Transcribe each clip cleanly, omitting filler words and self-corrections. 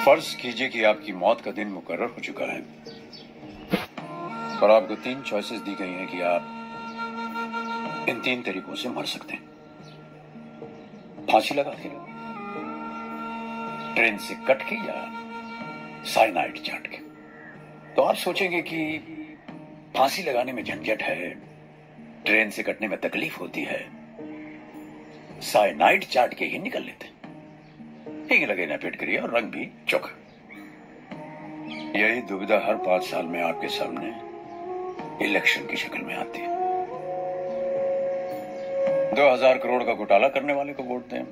फर्ज कीजिए कि आपकी मौत का दिन मुकर्रर हो चुका है और आपको 3 चॉइसेस दी गई हैं कि आप इन 3 तरीकों से मर सकते हैं। फांसी लगा के, ट्रेन से कट के, या साइनाइड चाट के। तो आप सोचेंगे कि फांसी लगाने में झंझट है, ट्रेन से कटने में तकलीफ होती है, साइनाइड चाट के ही निकल लेते। ठीक लगे ना, पेट करिए और रंग भी चोखा। यही दुविधा हर 5 साल में आपके सामने इलेक्शन की शक्ल में आती है। 2000 करोड़ का घोटाला करने वाले को वोट दें,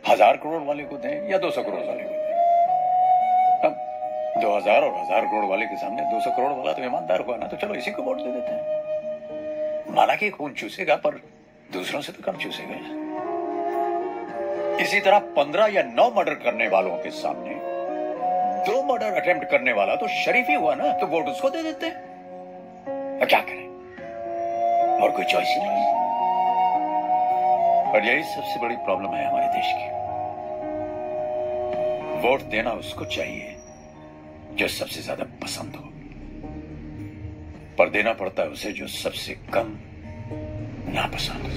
1000 करोड़ वाले को दें, या 200 करोड़ वाले को दें। अब 2000 और 1000 करोड़ वाले के सामने 200 करोड़ वाला तो ईमानदार हुआ ना, तो चलो इसी को वोट दे देते हैं। माना कि खून चूसेगा पर दूसरों से तो कम चूसेगा। इसी तरह 15 या 9 मर्डर करने वालों के सामने 2 मर्डर अटेम्प्ट करने वाला तो शरीफ ही हुआ ना, तो वोट उसको दे देते हैं। क्या करें, और कोई चॉइस ही नहीं। और यही सबसे बड़ी प्रॉब्लम है हमारे देश की। वोट देना उसको चाहिए जो सबसे ज्यादा पसंद हो, पर देना पड़ता है उसे जो सबसे कम नापसंद हो।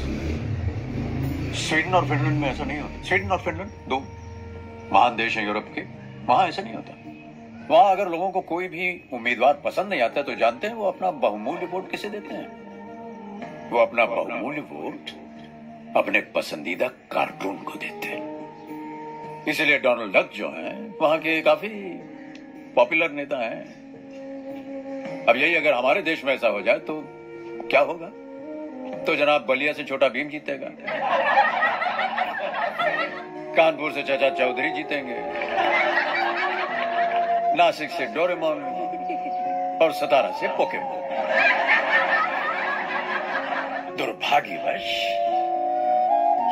स्वीडन और फिनलैंड में ऐसा नहीं होता। स्वीडन और फिनलैंड 2 महान देश हैं यूरोप के, वहां ऐसा नहीं होता। वहां अगर लोगों को कोई भी उम्मीदवार पसंद नहीं आता तो जानते हैं वो अपना बहुमूल्य वोट किसे देते हैं? वो अपना बहुमूल्य वोट अपने पसंदीदा कार्टून को देते हैं। इसलिए डोनाल्ड डक जो हैं वहां के काफी पॉपुलर नेता हैं। अब यही अगर हमारे देश में ऐसा हो जाए तो क्या होगा? तो जनाब बलिया से छोटा भीम जीतेगा, कानपुर से चाचा चौधरी जीतेंगे, नासिक से डोरेमोन और सतारा से पोकेमोन। दुर्भाग्यवश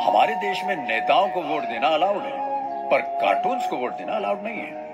हमारे देश में नेताओं को वोट देना अलाउड है, पर कार्टून्स को वोट देना अलाउड नहीं है।